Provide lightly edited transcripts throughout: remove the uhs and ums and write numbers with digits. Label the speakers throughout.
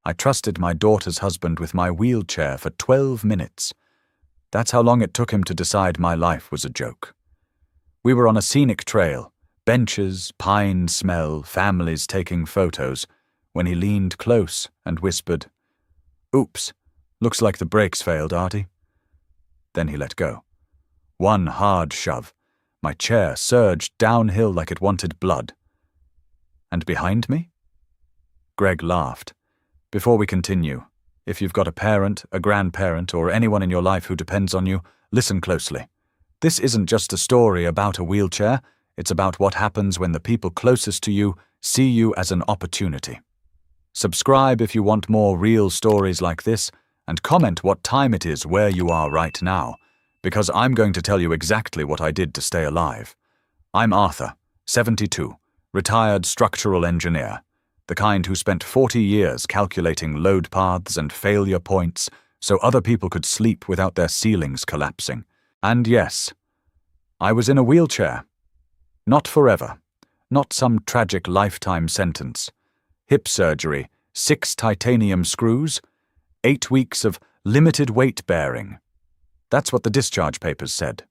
Speaker 1: I trusted my daughter's husband with my wheelchair for 12 minutes. That's how long it took him to decide my life was a joke. We were on a scenic trail, benches, pine smell, families taking photos, when he leaned close and whispered, "Oops, looks like the brakes failed, Artie." Then he let go. One hard shove. My chair surged downhill like it wanted blood. And behind me? Greg laughed. "Before we continue, if you've got a parent, a grandparent, or anyone in your life who depends on you, listen closely. This isn't just a story about a wheelchair, it's about what happens when the people closest to you see you as an opportunity. Subscribe if you want more real stories like this, and comment what time it is where you are right now, because I'm going to tell you exactly what I did to stay alive. I'm Arthur, 72, retired structural engineer, the kind who spent 40 years calculating load paths and failure points so other people could sleep without their ceilings collapsing. And yes, I was in a wheelchair. Not forever, not some tragic lifetime sentence. Hip surgery, 6 titanium screws, 8 weeks of limited weight bearing. That's what the discharge papers said.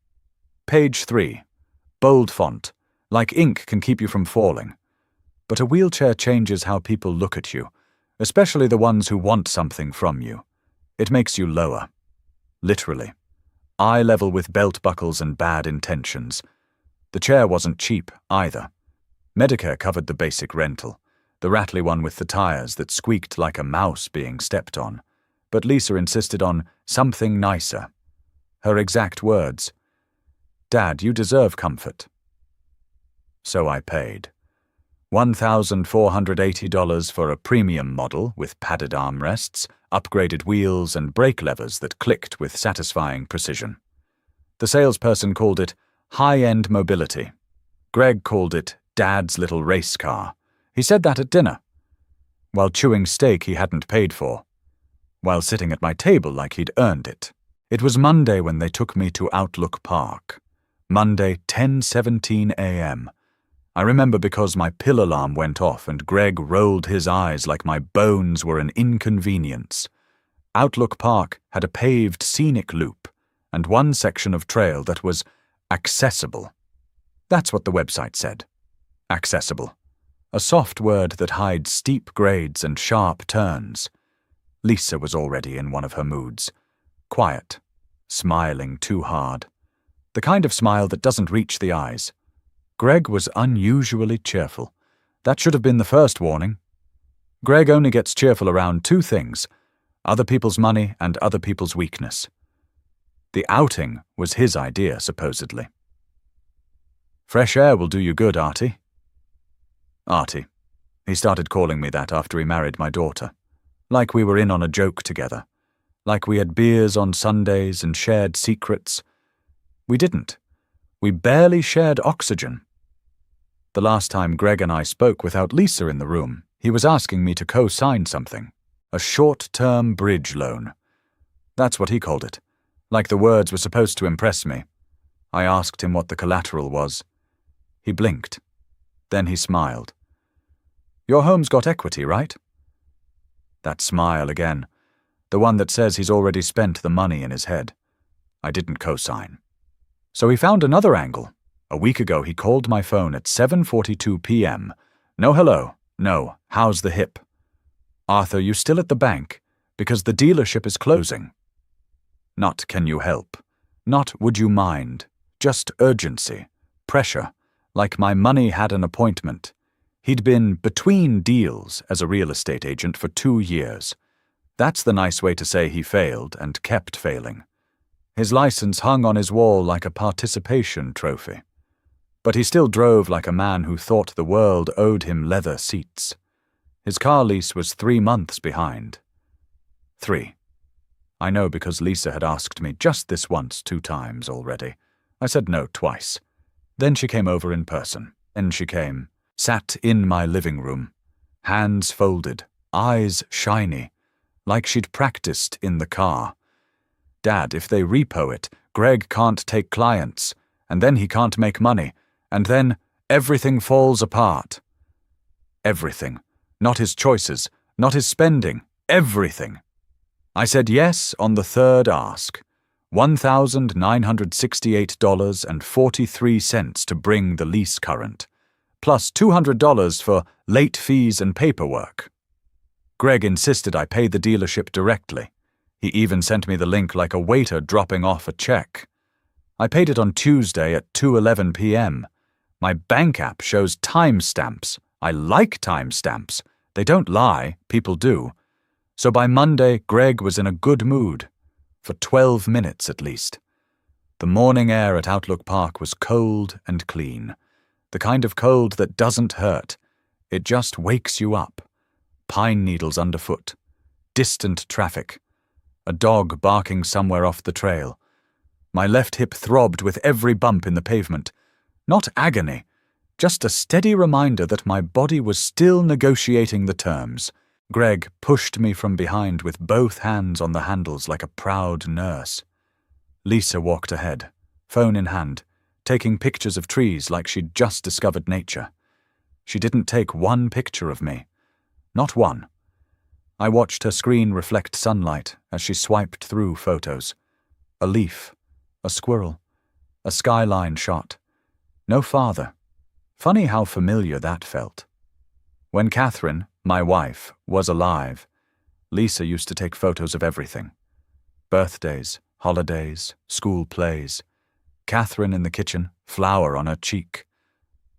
Speaker 1: Page 3, bold font, like ink can keep you from falling. But a wheelchair changes how people look at you, especially the ones who want something from you. It makes you lower. Literally. Eye level with belt buckles and bad intentions. The chair wasn't cheap, either. Medicare covered the basic rental, the rattly one with the tires that squeaked like a mouse being stepped on. But Lisa insisted on something nicer. Her exact words, "Dad, you deserve comfort." So I paid. $1,480 for a premium model with padded armrests, upgraded wheels and brake levers that clicked with satisfying precision. The salesperson called it high-end mobility. Greg called it Dad's little race car. He said that at dinner, while chewing steak he hadn't paid for, while sitting at my table like he'd earned it. It was Monday when they took me to Outlook Park. Monday, 10:17 a.m. I remember because my pill alarm went off and Greg rolled his eyes like my bones were an inconvenience. Outlook Park had a paved scenic loop and one section of trail that was accessible. That's what the website said. Accessible. A soft word that hides steep grades and sharp turns. Lisa was already in one of her moods. Quiet. Smiling too hard. The kind of smile that doesn't reach the eyes. Greg was unusually cheerful. That should have been the first warning. Greg only gets cheerful around 2 things: other people's money and other people's weakness. The outing was his idea, supposedly. "Fresh air will do you good, Artie." Artie. He started calling me that after he married my daughter. Like we were in on a joke together. Like we had beers on Sundays and shared secrets. We didn't. We barely shared oxygen. The last time Greg and I spoke without Lisa in the room, he was asking me to co-sign something. A short-term bridge loan. That's what he called it. Like the words were supposed to impress me. I asked him what the collateral was. He blinked. Then he smiled. "Your home's got equity, right?" That smile again. The one that says he's already spent the money in his head. I didn't co-sign. So he found another angle. A week ago he called my phone at 7:42 p.m. No hello. No, how's the hip? "Arthur, you still at the bank? Because the dealership is closing." Not "can you help?" Not "would you mind?" Just urgency. Pressure. Like my money had an appointment. He'd been between deals as a real estate agent for 2 years. That's the nice way to say he failed and kept failing. His license hung on his wall like a participation trophy. But he still drove like a man who thought the world owed him leather seats. His car lease was 3 months behind. 3. I know because Lisa had asked me just this once 2 times already. I said no twice. Then she came over in person. Then she came, sat in my living room, hands folded, eyes shiny, like she'd practiced in the car. "Dad, if they repo it, Greg can't take clients, and then he can't make money, and then everything falls apart." Everything. Not his choices, not his spending, everything. I said yes on the third ask. $1,968.43 to bring the lease current, plus $200 for late fees and paperwork. Greg insisted I pay the dealership directly. He even sent me the link like a waiter dropping off a check. I paid it on Tuesday at 2:11 p.m. My bank app shows timestamps. I like timestamps. They don't lie, people do. So by Monday, Greg was in a good mood. For 12 minutes at least. The morning air at Outlook Park was cold and clean. The kind of cold that doesn't hurt. It just wakes you up. Pine needles underfoot. Distant traffic. A dog barking somewhere off the trail. My left hip throbbed with every bump in the pavement. Not agony, just a steady reminder that my body was still negotiating the terms. Greg pushed me from behind with both hands on the handles like a proud nurse. Lisa walked ahead, phone in hand, taking pictures of trees like she'd just discovered nature. She didn't take one picture of me. Not one. I watched her screen reflect sunlight as she swiped through photos. A leaf, a squirrel, a skyline shot. No father. Funny how familiar that felt. When Catherine, my wife, was alive, Lisa used to take photos of everything. Birthdays, holidays, school plays. Catherine in the kitchen, flour on her cheek.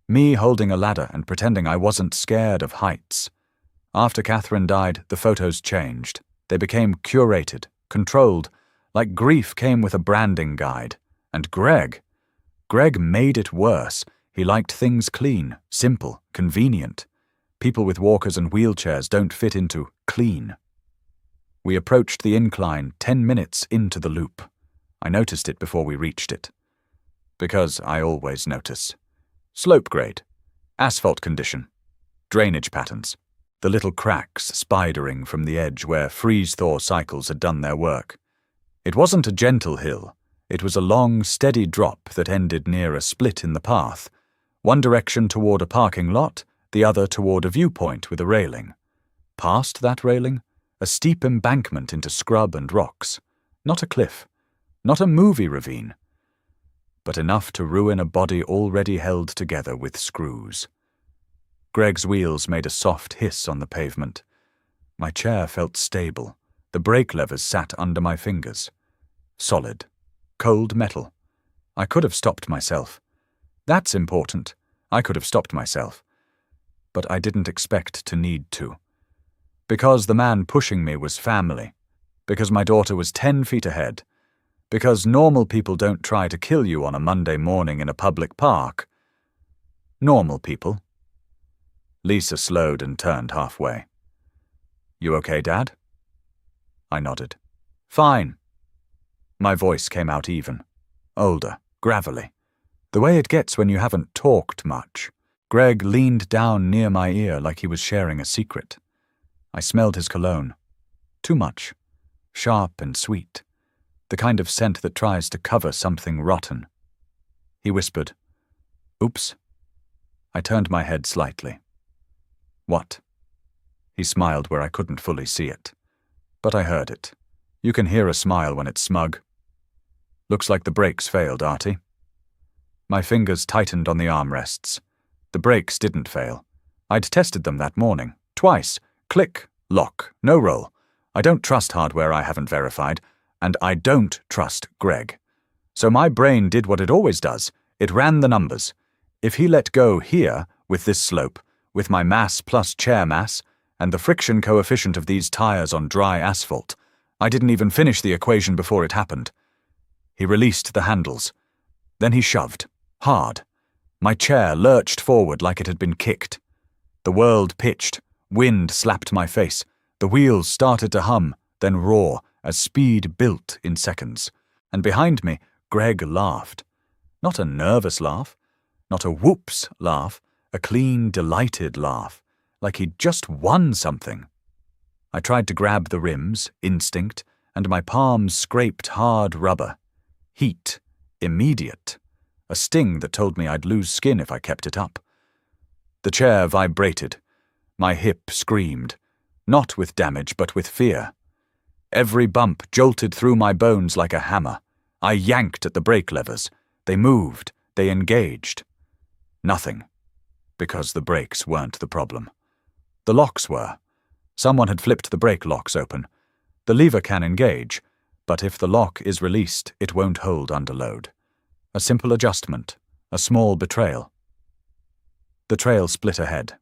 Speaker 1: Me holding a ladder and pretending I wasn't scared of heights. After Catherine died, the photos changed. They became curated, controlled, like grief came with a branding guide. And Greg made it worse. He liked things clean, simple, convenient. People with walkers and wheelchairs don't fit into clean. We approached the incline 10 minutes into the loop. I noticed it before we reached it. Because I always notice. Slope grade, asphalt condition, drainage patterns, the little cracks spidering from the edge where freeze-thaw cycles had done their work. It wasn't a gentle hill. It was a long, steady drop that ended near a split in the path, one direction toward a parking lot, the other toward a viewpoint with a railing. Past that railing, a steep embankment into scrub and rocks. Not a cliff, not a movie ravine, but enough to ruin a body already held together with screws. Greg's wheels made a soft hiss on the pavement. My chair felt stable. The brake levers sat under my fingers. Solid. Cold metal. I could have stopped myself. That's important. I could have stopped myself. But I didn't expect to need to. Because the man pushing me was family. Because my daughter was 10 feet ahead. Because normal people don't try to kill you on a Monday morning in a public park. Normal people. Lisa slowed and turned halfway. You okay, Dad? I nodded. Fine. My voice came out even. Older, gravelly. The way it gets when you haven't talked much. Greg leaned down near my ear like he was sharing a secret. I smelled his cologne. Too much. Sharp and sweet. The kind of scent that tries to cover something rotten. He whispered, Oops. I turned my head slightly. What? He smiled where I couldn't fully see it. But I heard it. You can hear a smile when it's smug. Looks like the brakes failed, Artie. My fingers tightened on the armrests. The brakes didn't fail. I'd tested them that morning. Twice. Click, lock, no roll. I don't trust hardware I haven't verified, and I don't trust Greg. So my brain did what it always does. It ran the numbers. If he let go here, with this slope, with my mass plus chair mass, and the friction coefficient of these tires on dry asphalt, I didn't even finish the equation before it happened. He released the handles. Then he shoved. Hard. My chair lurched forward like it had been kicked. The world pitched. Wind slapped my face. The wheels started to hum, then roar, as speed built in seconds. And behind me, Greg laughed. Not a nervous laugh. Not a whoops laugh. A clean, delighted laugh. Like he'd just won something. I tried to grab the rims, instinct, and my palms scraped hard rubber. Heat. Immediate. A sting that told me I'd lose skin if I kept it up. The chair vibrated. My hip screamed. Not with damage, but with fear. Every bump jolted through my bones like a hammer. I yanked at the brake levers. They moved. They engaged. Nothing. Because the brakes weren't the problem. The locks were. Someone had flipped the brake locks open. The lever can engage, but if the lock is released, it won't hold under load. A simple adjustment. A small betrayal. The trail split ahead.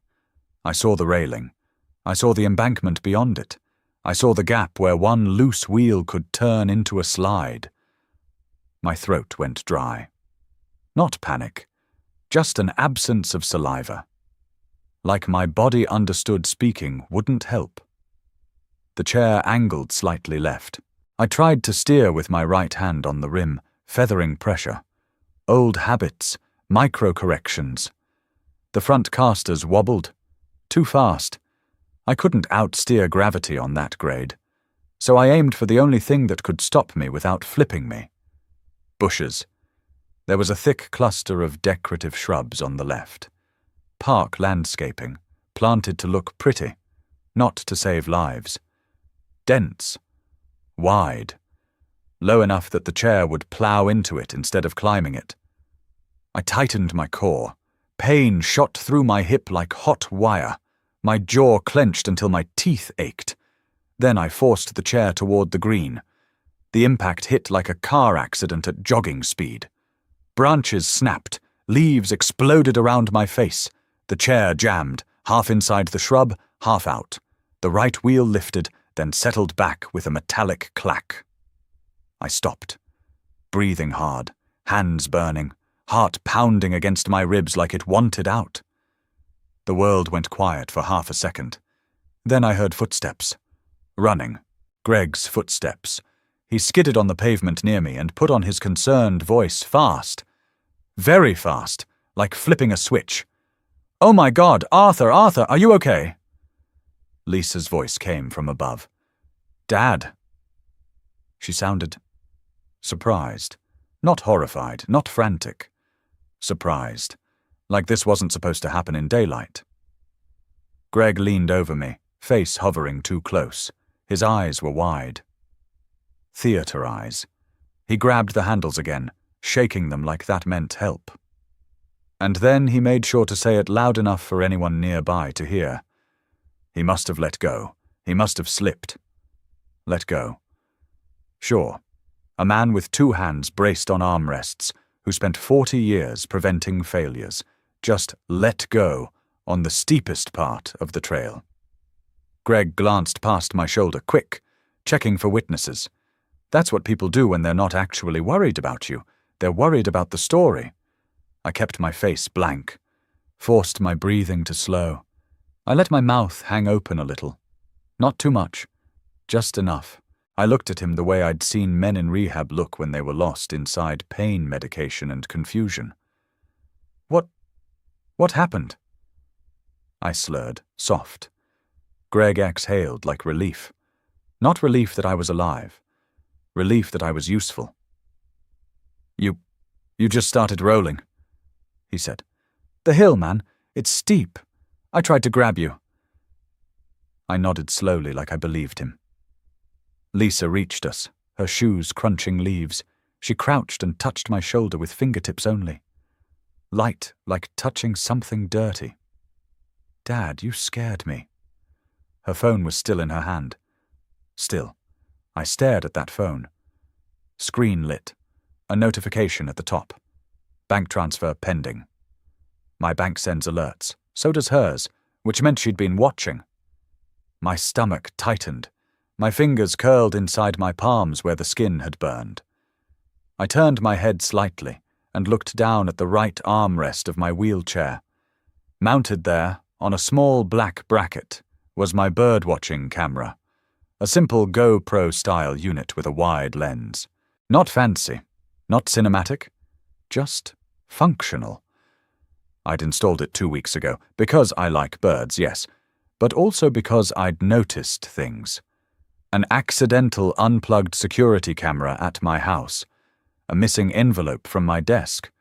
Speaker 1: I saw the railing. I saw the embankment beyond it. I saw the gap where one loose wheel could turn into a slide. My throat went dry. Not panic, just an absence of saliva. Like my body understood speaking wouldn't help. The chair angled slightly left. I tried to steer with my right hand on the rim, feathering pressure. Old habits, micro-corrections. The front casters wobbled. Too fast. I couldn't outsteer gravity on that grade, so I aimed for the only thing that could stop me without flipping me. Bushes. There was a thick cluster of decorative shrubs on the left. Park landscaping, planted to look pretty, not to save lives. Dense. Wide. Low enough that the chair would plow into it instead of climbing it. I tightened my core. Pain shot through my hip like hot wire. My jaw clenched until my teeth ached. Then I forced the chair toward the green. The impact hit like a car accident at jogging speed. Branches snapped. Leaves exploded around my face. The chair jammed, half inside the shrub, half out. The right wheel lifted, then settled back with a metallic clack. I stopped, breathing hard, hands burning, heart pounding against my ribs like it wanted out. The world went quiet for half a second. Then I heard footsteps. Running. Greg's footsteps. He skidded on the pavement near me and put on his concerned voice fast. Very fast, like flipping a switch. "Oh my God, Arthur, are you okay?" Lisa's voice came from above. "Dad." She sounded surprised. Not horrified, not frantic. Surprised. Like this wasn't supposed to happen in daylight. Greg leaned over me, face hovering too close. His eyes were wide. Theater eyes. He grabbed the handles again, shaking them like that meant help. And then he made sure to say it loud enough for anyone nearby to hear. He must have let go. He must have slipped. Let go. Sure. A man with 2 hands braced on armrests, who spent 40 years preventing failures, just let go on the steepest part of the trail. Greg glanced past my shoulder, quick, checking for witnesses. That's what people do when they're not actually worried about you. They're worried about the story. I kept my face blank, forced my breathing to slow. I let my mouth hang open a little. Not too much, just enough. I looked at him the way I'd seen men in rehab look when they were lost inside pain medication and confusion. What happened? I slurred, soft. Greg exhaled like relief. Not relief that I was alive. Relief that I was useful. You just started rolling, he said. "The hill, man. It's steep. I tried to grab you." I nodded slowly like I believed him. Lisa reached us, her shoes crunching leaves. She crouched and touched my shoulder with fingertips only. Light, like touching something dirty. "Dad, you scared me." Her phone was still in her hand. Still. I stared at that phone. Screen lit. A notification at the top. Bank transfer pending. My bank sends alerts. So does hers, which meant she'd been watching. My stomach tightened. My fingers curled inside my palms where the skin had burned. I turned my head slightly and looked down at the right armrest of my wheelchair. Mounted there, on a small black bracket, was my bird-watching camera. A simple GoPro-style unit with a wide lens. Not fancy, not cinematic, just functional. I'd installed it 2 weeks ago, because I like birds, yes, but also because I'd noticed things. An accidental unplugged security camera at my house, a missing envelope from my desk,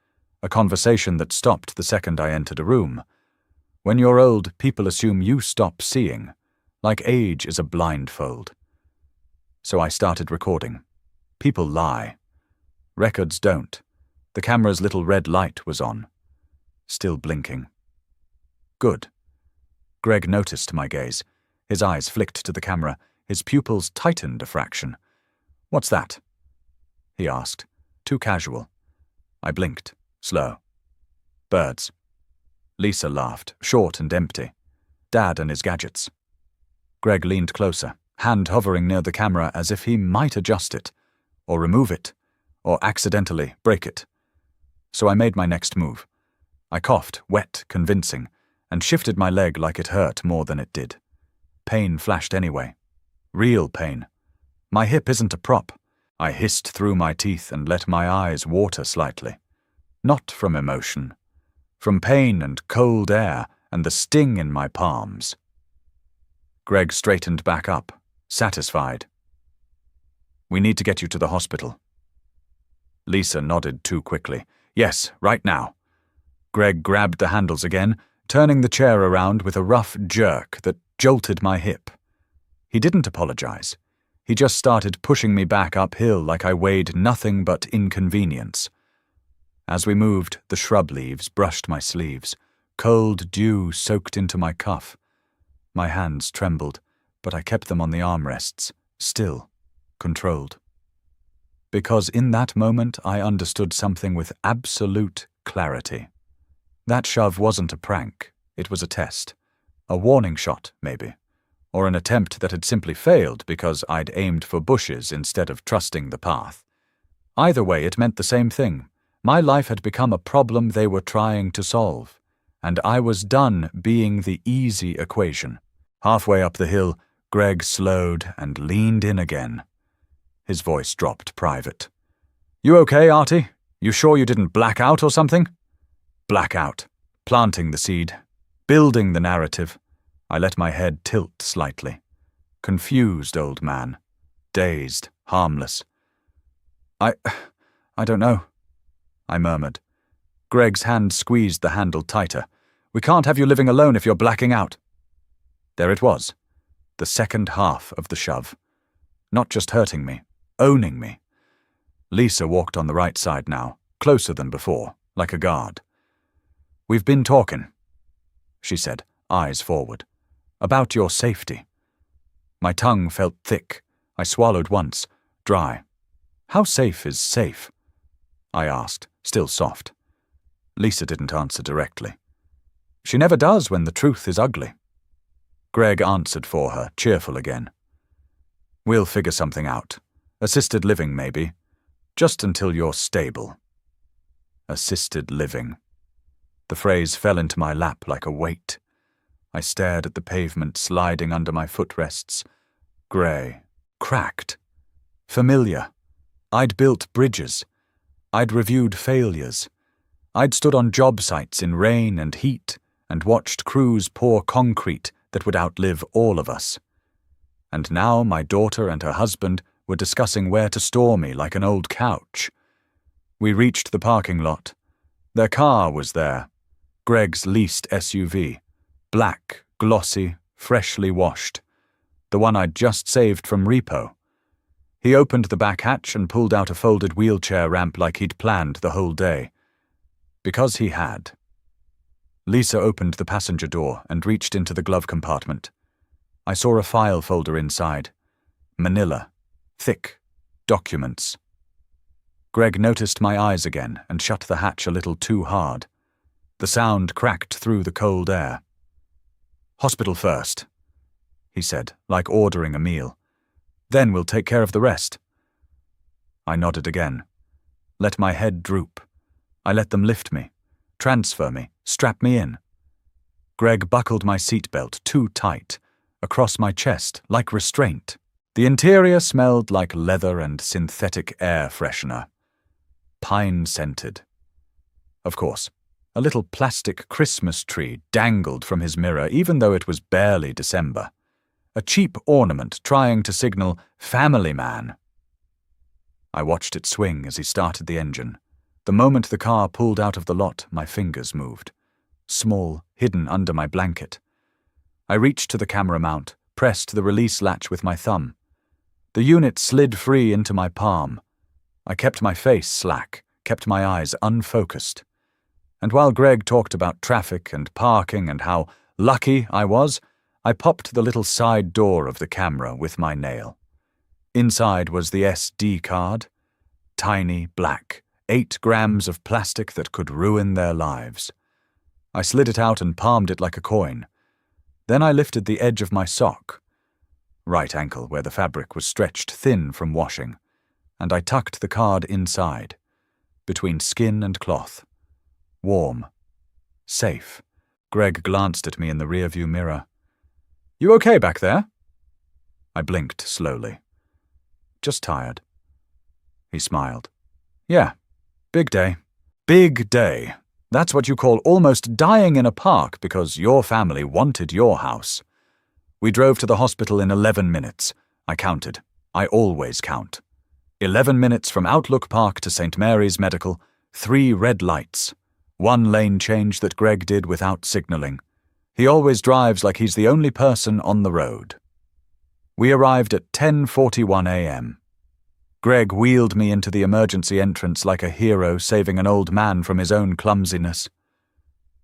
Speaker 1: a conversation that stopped the second I entered a room. When you're old, people assume you stop seeing. like age is a blindfold. So I started recording. People lie. Records don't. The camera's little red light was on, still blinking. Good. Greg noticed my gaze. His eyes flicked to the camera. His pupils tightened a fraction. "What's that?" he asked, too casual. I blinked, slow. "Birds." Lisa laughed, short and empty. "Dad and his gadgets." Greg leaned closer, hand hovering near the camera as if he might adjust it, or remove it, or accidentally break it. So I made my next move. I coughed, wet, convincing, and shifted my leg like it hurt more than it did. Pain flashed anyway. Real pain. My hip isn't a prop. I hissed through my teeth and let my eyes water slightly. Not from emotion. From pain and cold air and the sting in my palms. Greg straightened back up, satisfied. "We need to get you to the hospital." Lisa nodded too quickly. "Yes, right now." Greg grabbed the handles again, turning the chair around with a rough jerk that jolted my hip. He didn't apologize. He just started pushing me back uphill like I weighed nothing but inconvenience. As we moved, the shrub leaves brushed my sleeves. Cold dew soaked into my cuff. My hands trembled, but I kept them on the armrests, still, controlled. Because in that moment I understood something with absolute clarity. That shove wasn't a prank, it was a test. A warning shot, maybe. Or an attempt that had simply failed because I'd aimed for bushes instead of trusting the path. Either way, it meant the same thing. My life had become a problem they were trying to solve, and I was done being the easy equation. Halfway up the hill, Greg slowed and leaned in again. His voice dropped private. "You okay, Artie? You sure you didn't black out or something?" Black out. Planting the seed. Building the narrative. I let my head tilt slightly. Confused old man. Dazed. Harmless. I don't know," I murmured. Greg's hand squeezed the handle tighter. "We can't have you living alone if you're blacking out." There it was. The second half of the shove. Not just hurting me. Owning me. Lisa walked on the right side now, closer than before, like a guard. "We've been talking," she said, eyes forward, "about your safety." My tongue felt thick. I swallowed once, dry. "How safe is safe?" I asked, still soft. Lisa didn't answer directly. She never does when the truth is ugly. Greg answered for her, cheerful again. "We'll figure something out. Assisted living, maybe. Just until you're stable." Assisted living. The phrase fell into my lap like a weight. I stared at the pavement sliding under my footrests. Grey. Cracked. Familiar. I'd built bridges. I'd reviewed failures. I'd stood on job sites in rain and heat and watched crews pour concrete that would outlive all of us. And now my daughter and her husband were discussing where to store me like an old couch. We reached the parking lot. Their car was there. Greg's leased SUV. Black, glossy, freshly washed. The one I'd just saved from repo. He opened the back hatch and pulled out a folded wheelchair ramp like he'd planned the whole day. Because he had. Lisa opened the passenger door and reached into the glove compartment. I saw a file folder inside. Manila. Thick. Documents. Greg noticed my eyes again and shut the hatch a little too hard. The sound cracked through the cold air. "Hospital first," he said, like ordering a meal. "Then we'll take care of the rest." I nodded again. Let my head droop. I let them lift me, transfer me, strap me in. Greg buckled my seatbelt too tight, across my chest, like restraint. The interior smelled like leather and synthetic air freshener. Pine-scented. Of course, a little plastic Christmas tree dangled from his mirror even though it was barely December. A cheap ornament trying to signal family man. I watched it swing as he started the engine. The moment the car pulled out of the lot, my fingers moved. Small, hidden under my blanket. I reached to the camera mount, pressed the release latch with my thumb. The unit slid free into my palm. I kept my face slack, kept my eyes unfocused. And while Greg talked about traffic and parking and how lucky I was, I popped the little side door of the camera with my nail. Inside was the SD card. Tiny, black, 8 grams of plastic that could ruin their lives. I slid it out and palmed it like a coin. Then I lifted the edge of my sock, right ankle where the fabric was stretched thin from washing, and I tucked the card inside, between skin and cloth. Warm. Safe. Greg glanced at me in the rearview mirror. "You okay back there?" I blinked slowly. "Just tired." He smiled. "Yeah. Big day. Big day. That's what you call almost dying in a park because your family wanted your house. We drove to the hospital in 11 minutes. I counted. I always count. 11 minutes from Outlook Park to St. Mary's Medical, 3 red lights. 1 lane change that Greg did without signaling. He always drives like he's the only person on the road. We arrived at 10:41 a.m. Greg wheeled me into the emergency entrance like a hero saving an old man from his own clumsiness.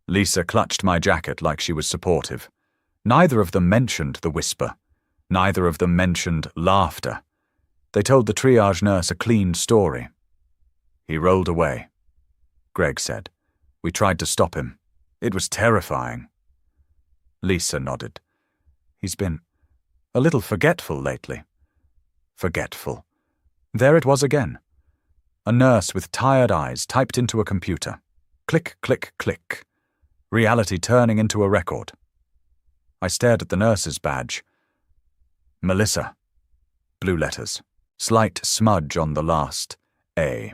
Speaker 1: Lisa clutched my jacket like she was supportive. Neither of them mentioned the whisper. Neither of them mentioned laughter. They told the triage nurse a clean story. "He rolled away," Greg said. "We tried to stop him. It was terrifying." Lisa nodded. "He's been a little forgetful lately." Forgetful. There it was again. A nurse with tired eyes typed into a computer. Click, click, click. Reality turning into a record. I stared at the nurse's badge. Melissa. Blue letters. Slight smudge on the last A.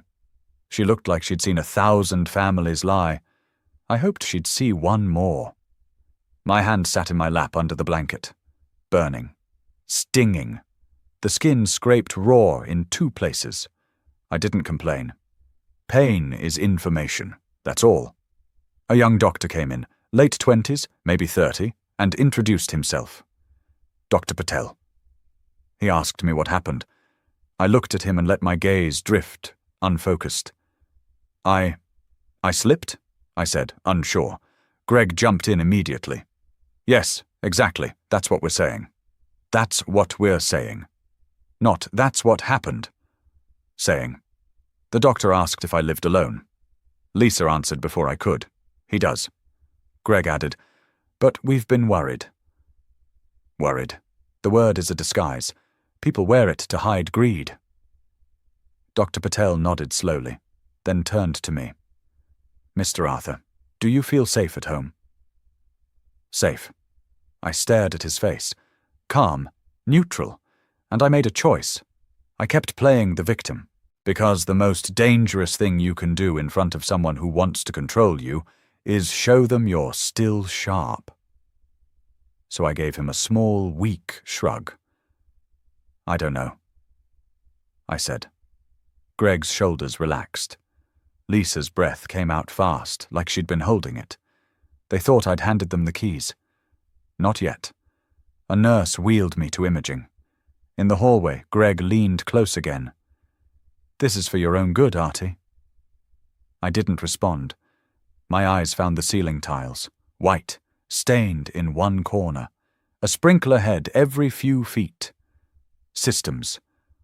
Speaker 1: She looked like she'd seen 1,000 families lie. I hoped she'd see one more. My hand sat in my lap under the blanket. Burning. Stinging. The skin scraped raw in 2 places. I didn't complain. Pain is information, that's all. A young doctor came in, late 20s, maybe 30, and introduced himself. Dr. Patel. He asked me what happened. I looked at him and let my gaze drift, unfocused. I slipped? I said, unsure. Greg jumped in immediately. "Yes, exactly, that's what we're saying. That's what we're saying. Not, that's what happened. Saying. The doctor asked if I lived alone. Lisa answered before I could. He does. Greg added, but we've been worried. Worried. The word is a disguise. People wear it to hide greed. Dr. Patel nodded slowly, then turned to me. Mr. Arthur, do you feel safe at home? Safe. I stared at his face. Calm. Neutral. And I made a choice. I kept playing the victim, because the most dangerous thing you can do in front of someone who wants to control you is show them you're still sharp. So I gave him a small, weak shrug. I don't know, I said. Greg's shoulders relaxed. Lisa's breath came out fast, like she'd been holding it. They thought I'd handed them the keys. Not yet. A nurse wheeled me to imaging. In the hallway, Greg leaned close again. This is for your own good, Artie. I didn't respond. My eyes found the ceiling tiles, white, stained in one corner, a sprinkler head every few feet. Systems.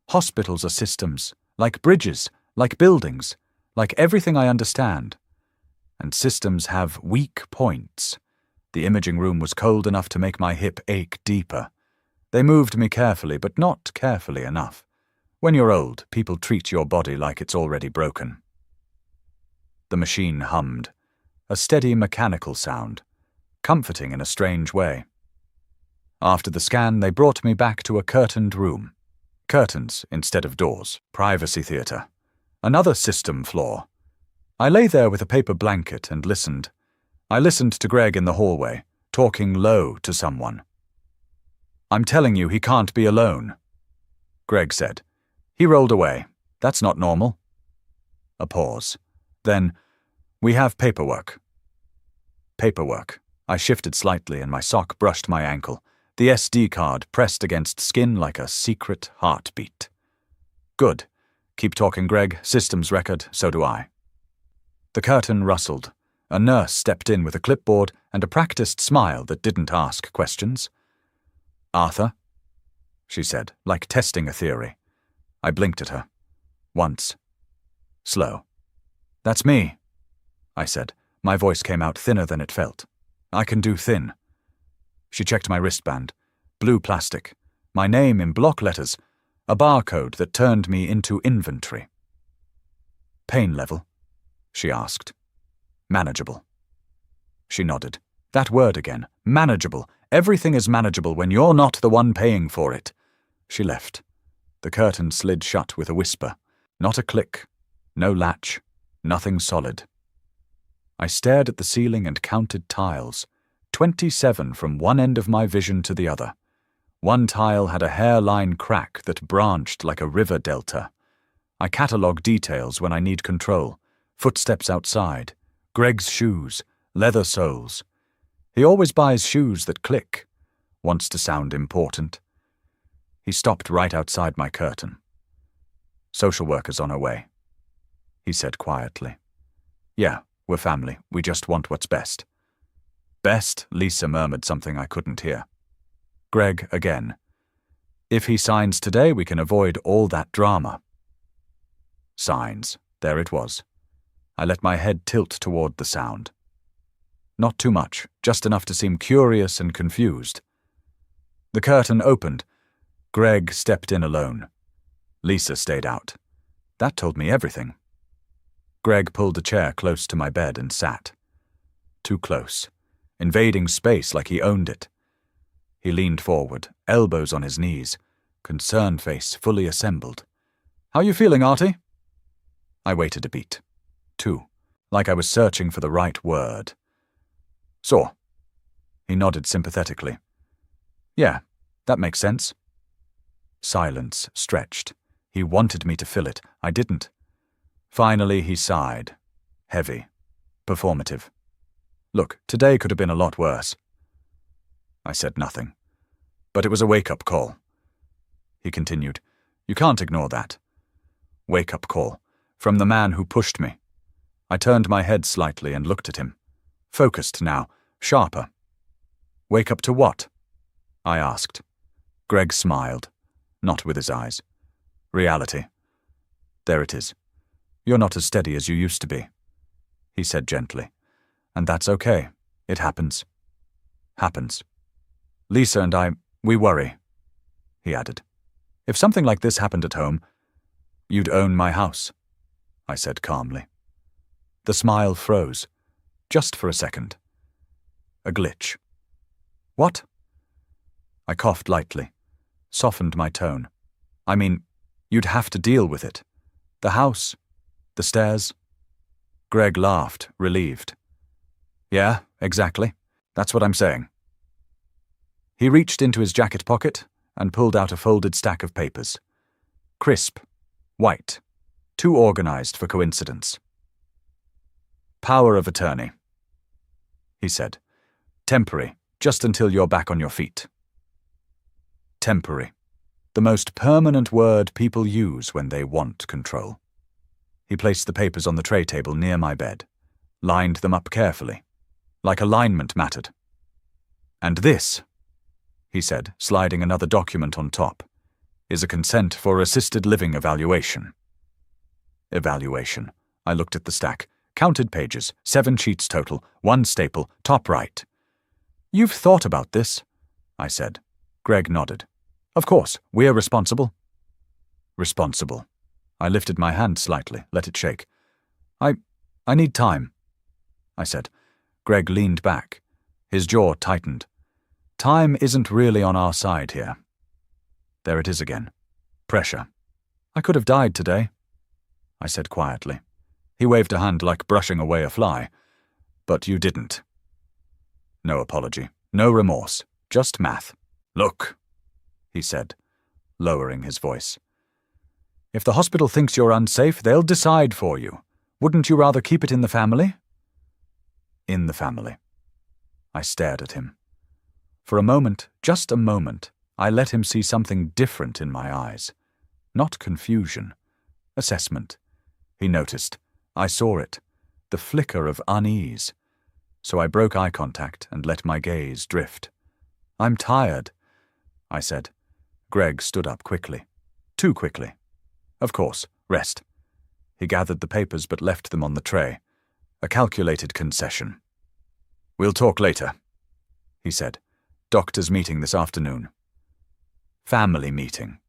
Speaker 1: Hospitals are systems, like bridges, like buildings, like everything I understand. And systems have weak points. The imaging room was cold enough to make my hip ache deeper. They moved me carefully, but not carefully enough. When you're old, people treat your body like it's already broken. The machine hummed, a steady mechanical sound, comforting in a strange way. After the scan, they brought me back to a curtained room. Curtains instead of doors, privacy theatre. Another system floor. I lay there with a paper blanket and listened. I listened to Greg in the hallway, talking low to someone. I'm telling you he can't be alone, Greg said. He rolled away. That's not normal. A pause. Then, we have paperwork. Paperwork. I shifted slightly and my sock brushed my ankle. the SD card pressed against skin like a secret heartbeat. Good. Keep talking, Greg. Systems record, so do I. The curtain rustled. A nurse stepped in with a clipboard and a practiced smile that didn't ask questions. Arthur? She said, like testing a theory. I blinked at her. Once. Slow. That's me, I said. My voice came out thinner than it felt. I can do thin. She checked my wristband. Blue plastic. My name in block letters. A barcode that turned me into inventory. Pain level? She asked. Manageable. She nodded. That word again. Manageable. Everything is manageable when you're not the one paying for it. She left. The curtain slid shut with a whisper. Not a click. No latch. Nothing solid. I stared at the ceiling and counted tiles. 27 from one end of my vision to the other. One tile had a hairline crack that branched like a river delta. I catalogue details when I need control. Footsteps outside. Greg's shoes. Leather soles. He always buys shoes that click. Wants to sound important. He stopped right outside my curtain. Social worker's on her way. He said quietly. Yeah, we're family. We just want what's best. Best? Lisa murmured something I couldn't hear. Greg again. If he signs today, we can avoid all that drama. Signs. There it was. I let my head tilt toward the sound. Not too much, just enough to seem curious and confused. The curtain opened. Greg stepped in alone. Lisa stayed out. That told me everything. Greg pulled a chair close to my bed and sat. Too close. Invading space like he owned it. He leaned forward, elbows on his knees, concerned face fully assembled. How you feeling, Artie? I waited a beat. 2. Like I was searching for the right word. Sore. He nodded sympathetically. Yeah, that makes sense. Silence stretched. He wanted me to fill it. I didn't. Finally, he sighed. Heavy. Performative. Look, today could have been a lot worse. I said nothing. But it was a wake-up call. He continued. You can't ignore that. Wake-up call. From the man who pushed me. I turned my head slightly and looked at him. Focused now. Sharper. Wake up to what? I asked. Greg smiled. Not with his eyes. Reality. There it is. You're not as steady as you used to be. He said gently. And that's okay. It happens. Happens. Lisa and I, we worry. He added. If something like this happened at home, you'd own my house, I said calmly. The smile froze. Just for a second. A glitch. What? I coughed lightly. Softened my tone. I mean, you'd have to deal with it. The house. The stairs. Greg laughed, relieved. Yeah, exactly. That's what I'm saying. He reached into his jacket pocket and pulled out a folded stack of papers. Crisp. White. Too organized for coincidence. Power of attorney. He said. Temporary, just until you're back on your feet. Temporary. The most permanent word people use when they want control. He placed the papers on the tray table near my bed, lined them up carefully, like alignment mattered. And this, he said, sliding another document on top, is a consent for assisted living evaluation. Evaluation. I looked at the stack, counted pages, 7 sheets total, 1 staple, top right. You've thought about this, I said. Greg nodded. Of course, we're responsible. Responsible. I lifted my hand slightly, let it shake. I need time, I said. Greg leaned back. His jaw tightened. Time isn't really on our side here. There it is again. Pressure. I could have died today, I said quietly. He waved a hand like brushing away a fly. But you didn't. No apology, no remorse, just math. Look, he said, lowering his voice. If the hospital thinks you're unsafe, they'll decide for you. Wouldn't you rather keep it in the family? In the family. I stared at him. For a moment, just a moment, I let him see something different in my eyes. Not confusion. Assessment. He noticed. I saw it. The flicker of unease. So I broke eye contact and let my gaze drift. "I'm tired," I said. Greg stood up quickly. Too quickly. "Of course, rest." He gathered the papers but left them on the tray. A calculated concession. "We'll talk later," he said. "Doctor's meeting this afternoon." Family meeting.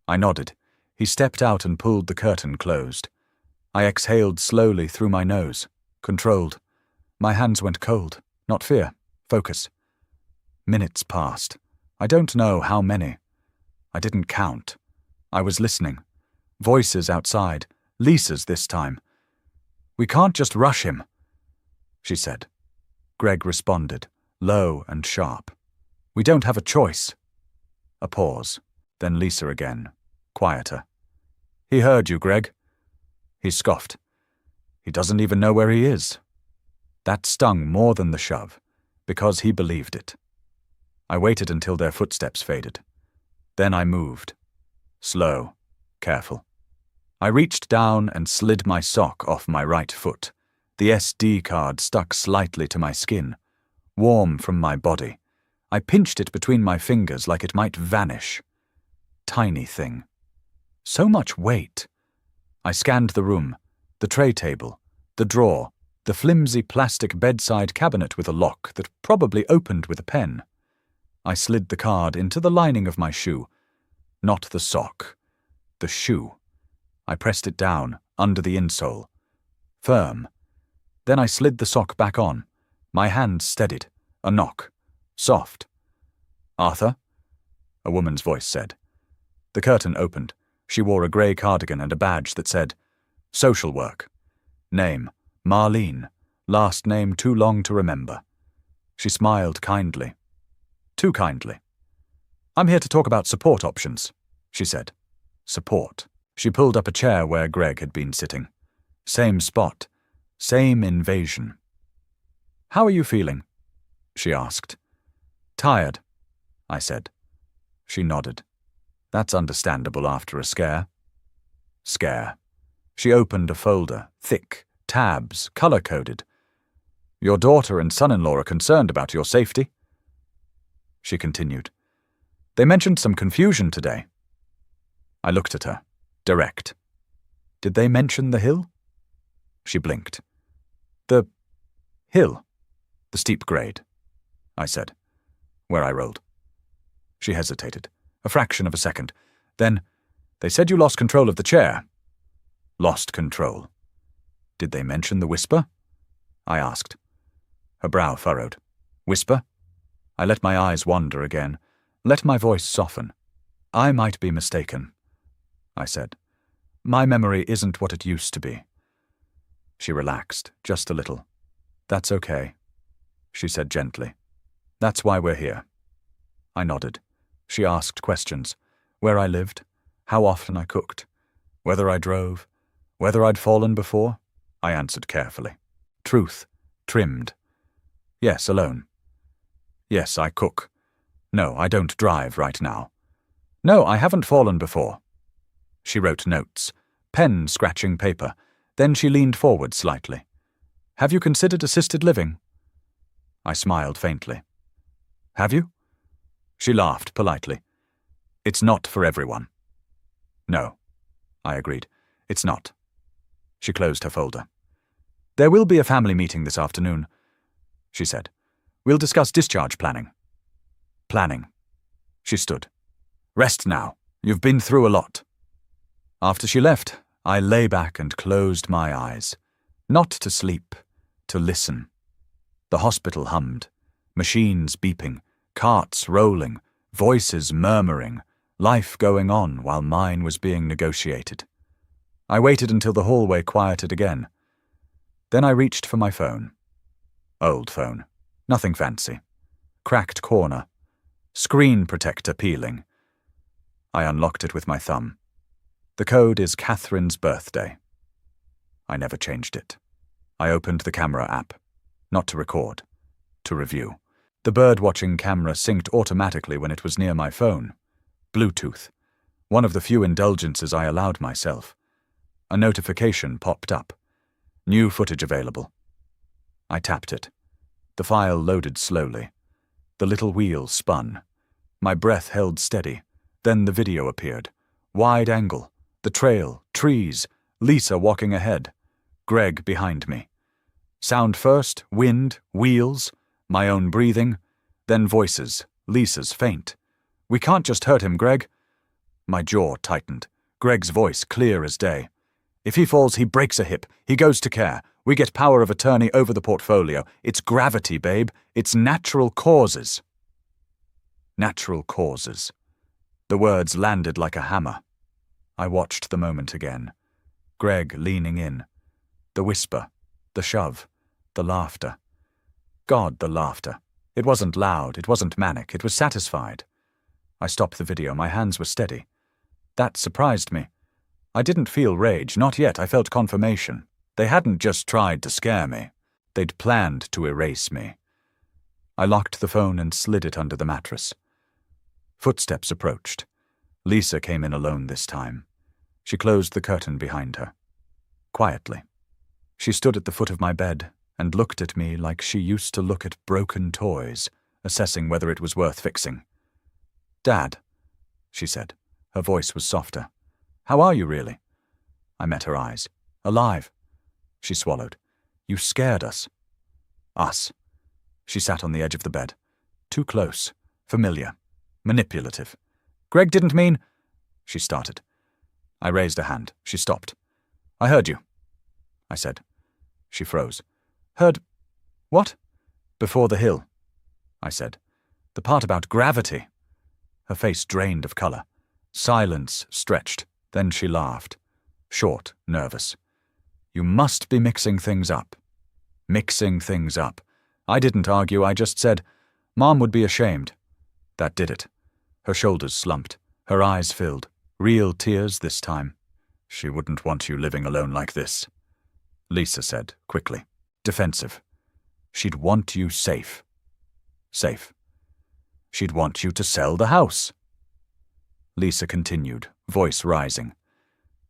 Speaker 1: I nodded. He stepped out and pulled the curtain closed. I exhaled slowly through my nose, controlled. My hands went cold. Not fear. Focus. Minutes passed. I don't know how many. I didn't count. I was listening. Voices outside. Lisa's this time. "We can't just rush him," she said. Greg responded, low and sharp. "We don't have a choice." A pause. Then Lisa again, quieter. "He heard you, Greg." He scoffed. "He doesn't even know where he is." That stung more than the shove, because he believed it. I waited until their footsteps faded. Then I moved. Slow, careful. I reached down and slid my sock off my right foot. The SD card stuck slightly to my skin, warm from my body. I pinched it between my fingers like it might vanish. Tiny thing. So much weight. I scanned the room, the tray table, the drawer, the flimsy plastic bedside cabinet with a lock that probably opened with a pen. I slid the card into the lining of my shoe. Not the sock. The shoe. I pressed it down, under the insole. Firm. Then I slid the sock back on. My hand steadied. A knock. Soft. "Arthur?" a woman's voice said. The curtain opened. She wore a grey cardigan and a badge that said, "Social work." Name, Marlene. Last name too long to remember. She smiled kindly. Too kindly. "I'm here to talk about support options," she said. Support. She pulled up a chair where Greg had been sitting. Same spot. Same invasion. "How are you feeling?" she asked. "Tired," I said. She nodded. "That's understandable after a scare." Scare. She opened a folder, thick, tabs, color-coded. "Your daughter and son-in-law are concerned about your safety." She continued. "They mentioned some confusion today." I looked at her. Direct. "Did they mention the hill?" She blinked. "The hill. The steep grade," I said, where I rolled. She hesitated. A fraction of a second. Then, "They said you lost control of the chair." Lost control. "Did they mention the whisper?" I asked. Her brow furrowed. "Whisper?" I let my eyes wander again. Let my voice soften. "I might be mistaken," I said. "My memory isn't what it used to be." She relaxed, just a little. "That's okay," she said gently. "That's why we're here." I nodded. She asked questions. Where I lived, how often I cooked, whether I drove, whether I'd fallen before. I answered carefully. Truth, trimmed. "Yes, alone." "Yes, I cook. No, I don't drive right now." "No, I haven't fallen before." She wrote notes, pen scratching paper. Then she leaned forward slightly. "Have you considered assisted living?" I smiled faintly. "Have you?" She laughed politely. "It's not for everyone." "No," I agreed. "It's not." She closed her folder. "There will be a family meeting this afternoon," she said. "We'll discuss discharge planning." Planning. She stood. "Rest now. You've been through a lot." After she left, I lay back and closed my eyes. Not to sleep, to listen. The hospital hummed. Machines beeping, carts rolling, voices murmuring, life going on while mine was being negotiated. I waited until the hallway quieted again. Then I reached for my phone. Old phone. Nothing fancy. Cracked corner. Screen protector peeling. I unlocked it with my thumb. The code is Catherine's birthday. I never changed it. I opened the camera app. Not to record. To review. The bird-watching camera synced automatically when it was near my phone. Bluetooth. One of the few indulgences I allowed myself. A notification popped up. New footage available. I tapped it. The file loaded slowly. The little wheel spun. My breath held steady. Then the video appeared. Wide angle. The trail, trees, Lisa walking ahead. Greg behind me. Sound first, wind, wheels, my own breathing, then voices, Lisa's faint. "We can't just hurt him, Greg." My jaw tightened. Greg's voice clear as day. "If he falls, he breaks a hip. He goes to care. We get power of attorney over the portfolio. It's gravity, babe. It's natural causes." Natural causes. The words landed like a hammer. I watched the moment again. Greg leaning in. The whisper. The shove. The laughter. God, the laughter. It wasn't loud. It wasn't manic. It was satisfied. I stopped the video. My hands were steady. That surprised me. I didn't feel rage. Not yet. I felt confirmation. They hadn't just tried to scare me. They'd planned to erase me. I locked the phone and slid it under the mattress. Footsteps approached. Lisa came in alone this time. She closed the curtain behind her. Quietly. She stood at the foot of my bed and looked at me like she used to look at broken toys, assessing whether it was worth fixing. "Dad," she said. Her voice was softer. "How are you really?" I met her eyes. "Alive." She swallowed. "You scared us." "Us." She sat on the edge of the bed. Too close. Familiar. Manipulative. "Greg didn't mean—" she started. I raised a hand. She stopped. "I heard you," I said. She froze. "Heard what?" "Before the hill," I said. "The part about gravity." Her face drained of color. Silence stretched. Then she laughed. Short, nervous. "You must be mixing things up." Mixing things up. I didn't argue. I just said, "Mom would be ashamed." That did it. Her shoulders slumped. Her eyes filled. Real tears this time. "She wouldn't want you living alone like this," Lisa said, quickly. Defensive. "She'd want you safe." Safe. "She'd want you to sell the house." Lisa continued, voice rising.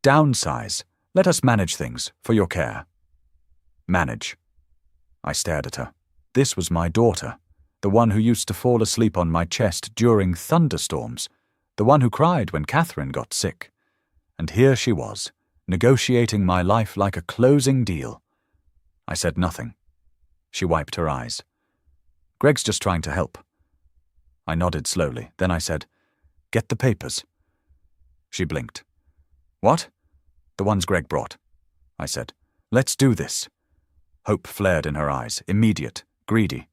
Speaker 1: "Downsize. Let us manage things, for your care." Manage. I stared at her. This was my daughter. The one who used to fall asleep on my chest during thunderstorms. The one who cried when Catherine got sick. And here she was, negotiating my life like a closing deal. I said nothing. She wiped her eyes. "Greg's just trying to help." I nodded slowly. Then I said, "Get the papers." She blinked. "What?" "The ones Greg brought," I said. "Let's do this." Hope flared in her eyes, immediate, greedy.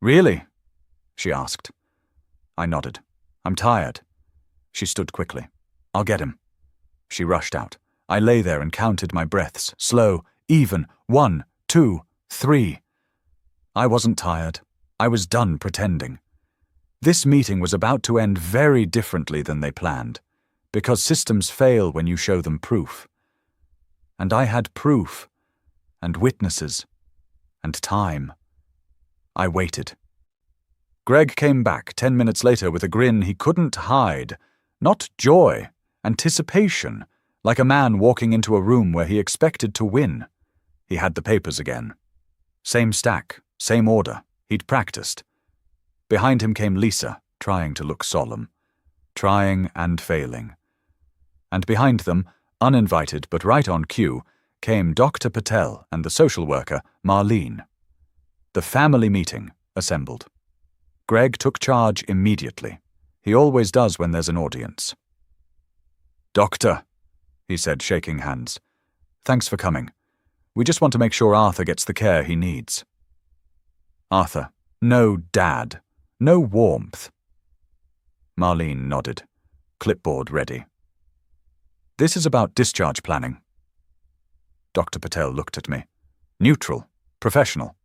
Speaker 1: "Really?" she asked. I nodded. "I'm tired." She stood quickly. "I'll get him." She rushed out. I lay there and counted my breaths, slow, even, 1, 2, 3. I wasn't tired. I was done pretending. This meeting was about to end very differently than they planned, because systems fail when you show them proof. And I had proof, and witnesses, and time. I waited. Greg came back 10 minutes later with a grin he couldn't hide. Not joy, anticipation, like a man walking into a room where he expected to win. He had the papers again. Same stack, same order. He'd practiced. Behind him came Lisa, trying to look solemn. Trying and failing. And behind them, uninvited but right on cue, came Dr. Patel and the social worker, Marlene. The family meeting assembled. Greg took charge immediately. He always does when there's an audience. "Doctor," he said, shaking hands. "Thanks for coming. We just want to make sure Arthur gets the care he needs." Arthur. No dad. No warmth. Marlene nodded. Clipboard ready. "This is about discharge planning." Dr. Patel looked at me. Neutral. Professional.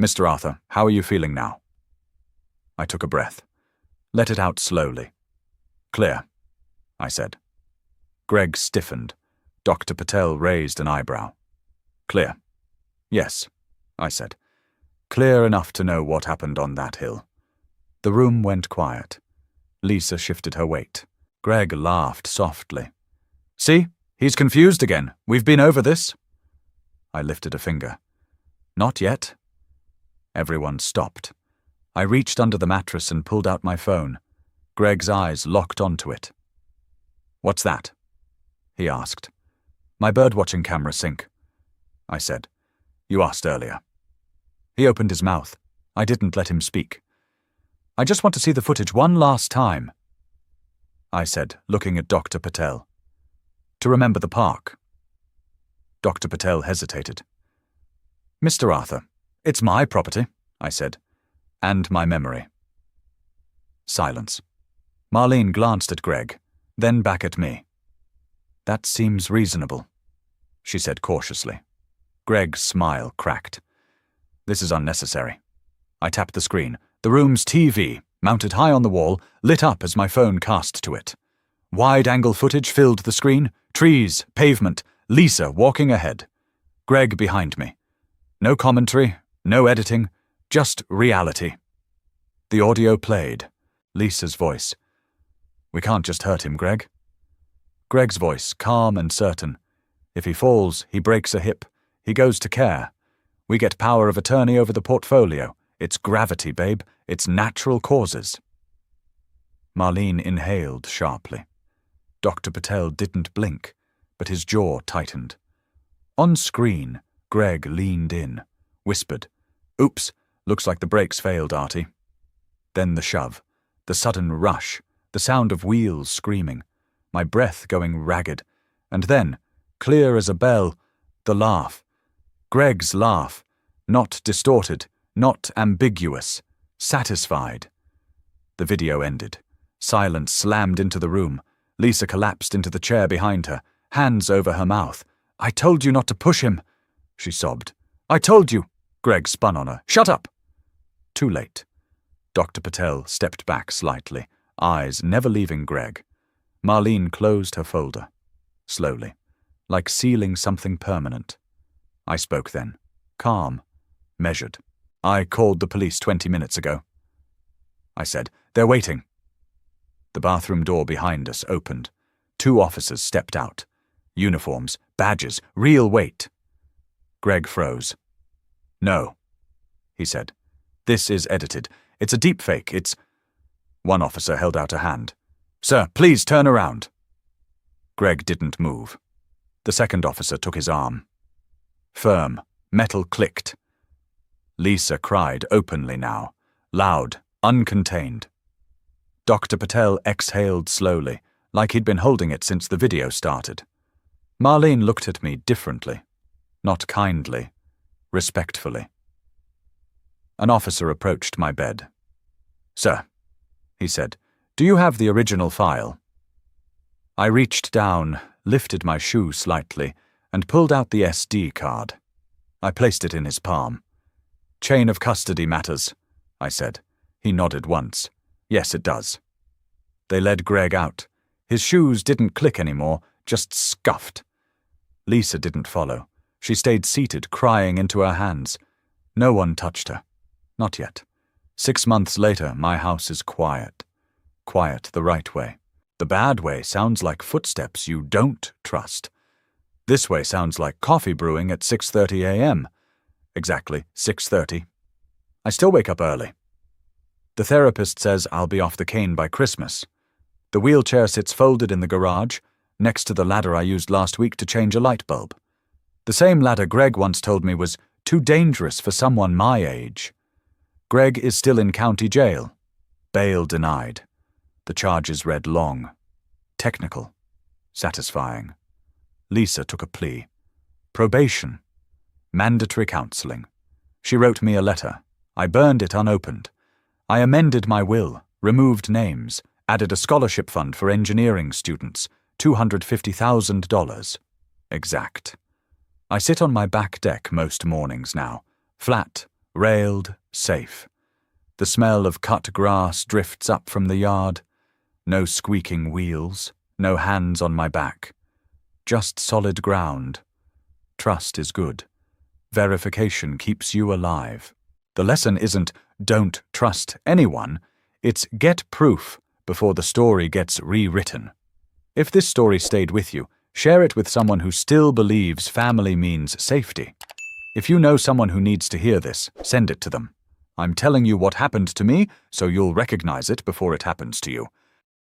Speaker 1: "Mr. Arthur, how are you feeling now?" I took a breath. Let it out slowly. "Clear," I said. Greg stiffened. Dr. Patel raised an eyebrow. "Clear." "Yes," I said. Clear enough to know what happened on that hill. The room went quiet. Lisa shifted her weight. Greg laughed softly. See? He's confused again. We've been over this. I lifted a finger. Not yet. Everyone stopped. I reached under the mattress and pulled out my phone. Greg's eyes locked onto it. What's that? He asked. My birdwatching camera sync. I said. You asked earlier. He opened his mouth. I didn't let him speak. I just want to see the footage one last time, I said, looking at Dr. Patel. To remember the park. Dr. Patel hesitated. Mr. Arthur, it's my property, I said, and my memory. Silence. Marlene glanced at Greg, then back at me. That seems reasonable, she said cautiously. Greg's smile cracked. This is unnecessary. I tapped the screen. The room's TV, mounted high on the wall, lit up as my phone cast to it. Wide-angle footage filled the screen, trees, pavement, Lisa walking ahead. Greg behind me. No commentary, no editing, just reality. The audio played. Lisa's voice. We can't just hurt him, Greg. Greg's voice, calm and certain. If he falls, he breaks a hip. He goes to care. We get power of attorney over the portfolio. It's gravity, babe. It's natural causes. Marlene inhaled sharply. Dr. Patel didn't blink, but his jaw tightened. On screen, Greg leaned in, whispered, Oops, looks like the brakes failed, Artie. Then the shove, the sudden rush, the sound of wheels screaming, my breath going ragged, and then, clear as a bell, the laugh. Greg's laugh, not distorted, not ambiguous, satisfied. The video ended. Silence slammed into the room. Lisa collapsed into the chair behind her, hands over her mouth. I told you not to push him, she sobbed. I told you. Greg spun on her. Shut up. Too late. Dr. Patel stepped back slightly, eyes never leaving Greg. Marlene closed her folder, slowly, like sealing something permanent. I spoke then, calm, measured. I called the police 20 minutes ago. I said, They're waiting. The bathroom door behind us opened. 2 officers stepped out. Uniforms, badges, real weight. Greg froze. No, he said. This is edited. It's a deepfake. It's... One officer held out a hand. Sir, please turn around. Greg didn't move. The second officer took his arm. Firm. Metal clicked. Lisa cried openly now, loud, uncontained. Dr. Patel exhaled slowly, like he'd been holding it since the video started. Marlene looked at me differently, not kindly, respectfully. An officer approached my bed. Sir, he said, do you have the original file? I reached down, lifted my shoe slightly, and pulled out the SD card. I placed it in his palm. Chain of custody matters, I said. He nodded once. Yes, it does. They led Greg out. His shoes didn't click anymore, just scuffed. Lisa didn't follow. She stayed seated, crying into her hands. No one touched her. Not yet. 6 months later, my house is quiet. Quiet the right way. The bad way sounds like footsteps you don't trust. This way sounds like coffee brewing at 6:30 a.m. Exactly, 6:30. I still wake up early. The therapist says I'll be off the cane by Christmas. The wheelchair sits folded in the garage, next to the ladder I used last week to change a light bulb. The same ladder Greg once told me was too dangerous for someone my age. Greg is still in county jail. Bail denied. The charges read long. Technical. Satisfying. Lisa took a plea. Probation. Mandatory counseling. She wrote me a letter. I burned it unopened. I amended my will, removed names, added a scholarship fund for engineering students, $250,000. Exact. I sit on my back deck most mornings now, flat, railed, safe. The smell of cut grass drifts up from the yard. No squeaking wheels, no hands on my back. Just solid ground. Trust is good. Verification keeps you alive. The lesson isn't don't trust anyone, it's get proof before the story gets rewritten. If this story stayed with you, share it with someone who still believes family means safety. If you know someone who needs to hear this, send it to them. I'm telling you what happened to me, so you'll recognize it before it happens to you.